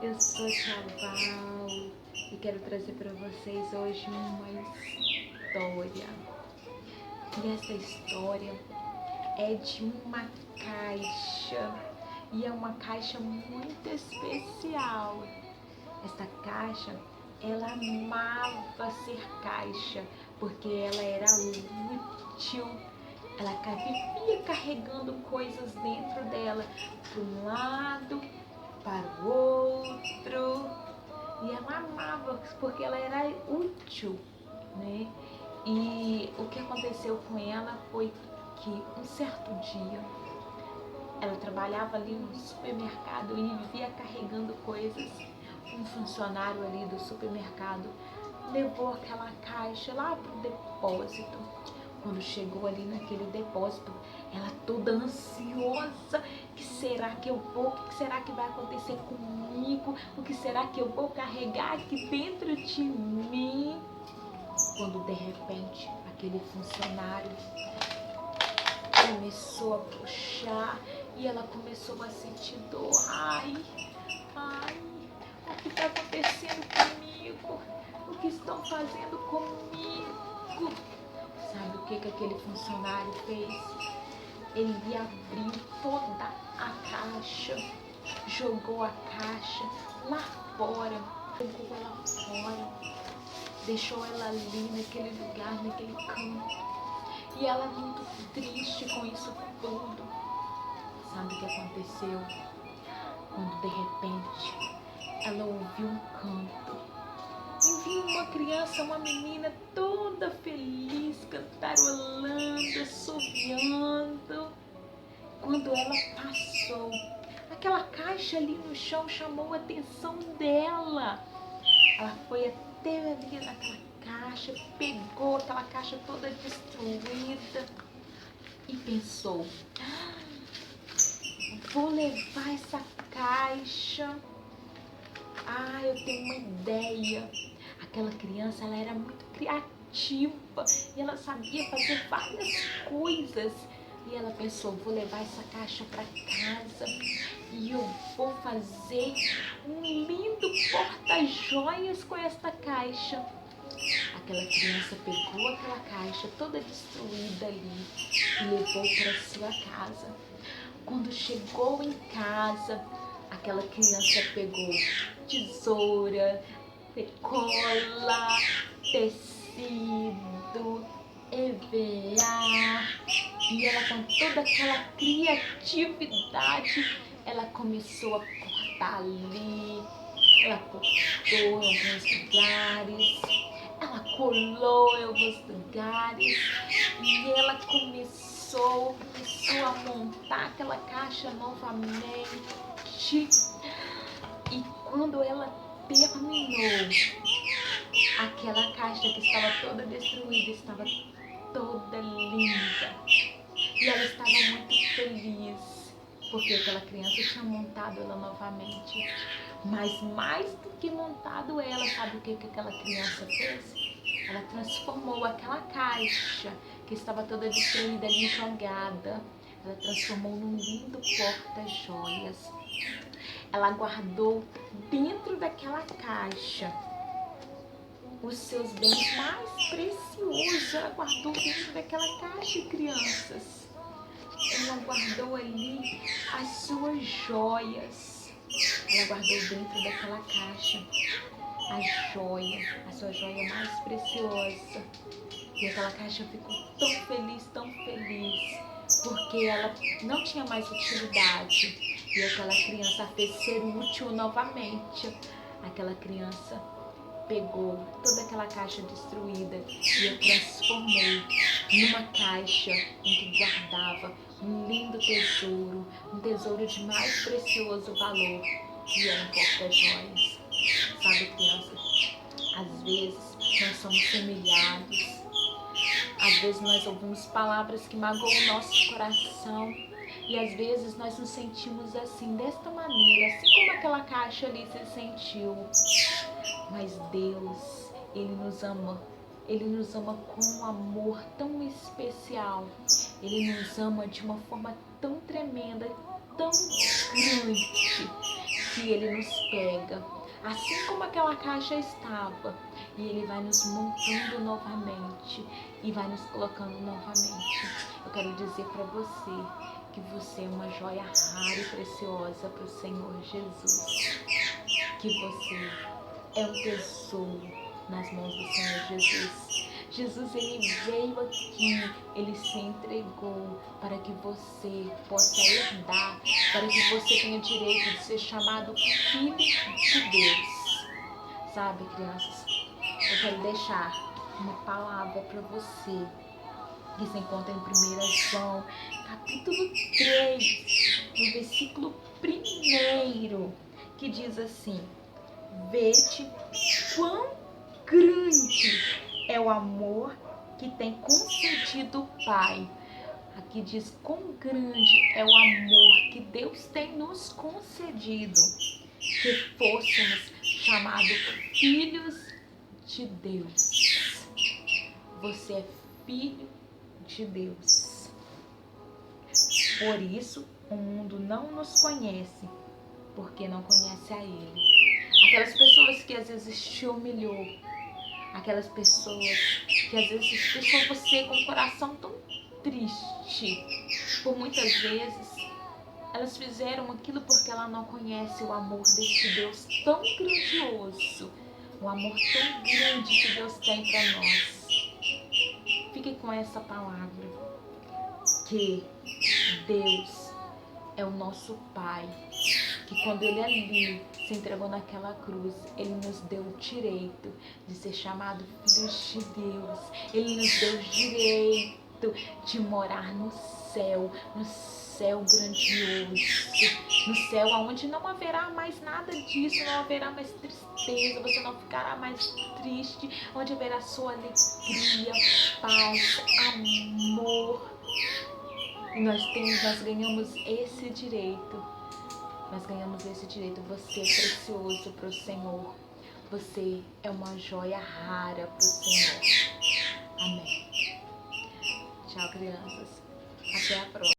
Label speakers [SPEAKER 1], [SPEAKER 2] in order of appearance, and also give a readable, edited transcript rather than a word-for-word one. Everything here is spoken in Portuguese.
[SPEAKER 1] Eu sou Chaval e quero trazer para vocês hoje uma história. E essa história é de uma caixa e é uma caixa muito especial. Essa caixa, ela amava ser caixa porque ela era útil. Ela vivia carregando coisas dentro dela, para um lado, para o outro, e ela amava porque ela era útil, né? E o que aconteceu com ela foi que um certo dia ela trabalhava ali no supermercado e vivia carregando coisas. Um funcionário ali do supermercado levou aquela caixa lá para o depósito. Quando chegou ali naquele depósito, ela toda ansiosa, o que será que eu vou, o que será que vai acontecer comigo, o que será que eu vou carregar aqui dentro de mim? Quando de repente aquele funcionário começou a puxar e ela começou a sentir dor. Ai, o que está acontecendo comigo? O que estão fazendo comigo? Sabe o que aquele funcionário fez? Ele abriu toda a caixa, jogou a caixa lá fora, jogou ela fora, deixou ela ali naquele lugar, naquele canto. E ela muito triste com isso tudo. Sabe o que aconteceu? Quando de repente ela ouviu um canto. E viu uma criança, uma menina toda feliz, cantarolando, assoviando. Quando ela passou, aquela caixa ali no chão chamou a atenção dela. Ela foi até ali naquela caixa, pegou aquela caixa toda destruída e pensou: vou levar essa caixa. Eu tenho uma ideia. Aquela criança, ela era muito criativa e ela sabia fazer várias coisas. E ela pensou: vou levar essa caixa para casa e eu vou fazer um lindo porta-joias com esta caixa. Aquela criança pegou aquela caixa toda destruída ali e levou para sua casa. Quando chegou em casa, aquela criança pegou tesoura, cola, tecido, EVA, e ela com toda aquela criatividade, ela começou a cortar ali, ela cortou em alguns lugares, ela colou em alguns lugares e ela começou a montar aquela caixa novamente. E quando ela terminou, aquela caixa que estava toda destruída estava toda linda. E ela estava muito feliz, porque aquela criança tinha montado ela novamente. Mas mais do que montado ela, sabe o que aquela criança fez? Ela transformou aquela caixa que estava toda destruída ali, jogada. Ela transformou num lindo porta-joias. Ela guardou dentro daquela caixa os seus bens mais preciosos. Ela guardou dentro daquela caixa, crianças. Ela guardou ali as suas joias. Ela guardou dentro daquela caixa a sua joia mais preciosa. E aquela caixa ficou tão feliz, porque ela não tinha mais utilidade. E aquela criança fez ser útil novamente. Aquela criança pegou toda aquela caixa destruída e a transformou numa caixa em que guardava um lindo tesouro, um tesouro de mais precioso valor, que era um porta-joias. Sabe, crianças, às vezes nós somos humilhados, às vezes nós ouvimos palavras que magoam o nosso coração e às vezes nós nos sentimos assim, desta maneira, assim como aquela caixa ali se sentiu. Mas Deus, Ele nos ama com um amor tão especial. Ele nos ama de uma forma tão tremenda, tão grande, que e Ele nos pega, assim como aquela caixa estava, e Ele vai nos montando novamente e vai nos colocando novamente. Eu quero dizer para você que você é uma joia rara e preciosa para o Senhor Jesus, que você é um tesouro nas mãos do Senhor Jesus. Jesus, Ele veio aqui, Ele se entregou para que você possa herdar, para que você tenha direito de ser chamado filho de Deus. Sabe, crianças, eu quero deixar uma palavra para você, que se encontra em 1 João, capítulo 3, no versículo 1, que diz assim: vede quão grande é o amor que tem concedido o Pai. Aqui diz quão grande é o amor que Deus tem nos concedido, que fôssemos chamados filhos de Deus. Você é filho de Deus. Por isso o mundo não nos conhece, porque não conhece a Ele. Aquelas pessoas que às vezes te humilhou, aquelas pessoas que às vezes deixou você com o coração tão triste, por muitas vezes elas fizeram aquilo porque ela não conhece o amor deste Deus tão grandioso, o amor tão grande que Deus tem para nós. Fique com essa palavra, que Deus é o nosso Pai, que quando Ele ali se entregou naquela cruz, Ele nos deu o direito de ser chamado filhos de Deus. Ele nos deu o direito de morar no céu grandioso, no céu onde não haverá mais nada disso, não haverá mais tristeza, você não ficará mais triste, onde haverá sua alegria, paz, amor. E nós ganhamos esse direito. Nós ganhamos esse direito. Você é precioso para o Senhor. Você é uma joia rara para o Senhor. Amém. Tchau, crianças. Até a próxima.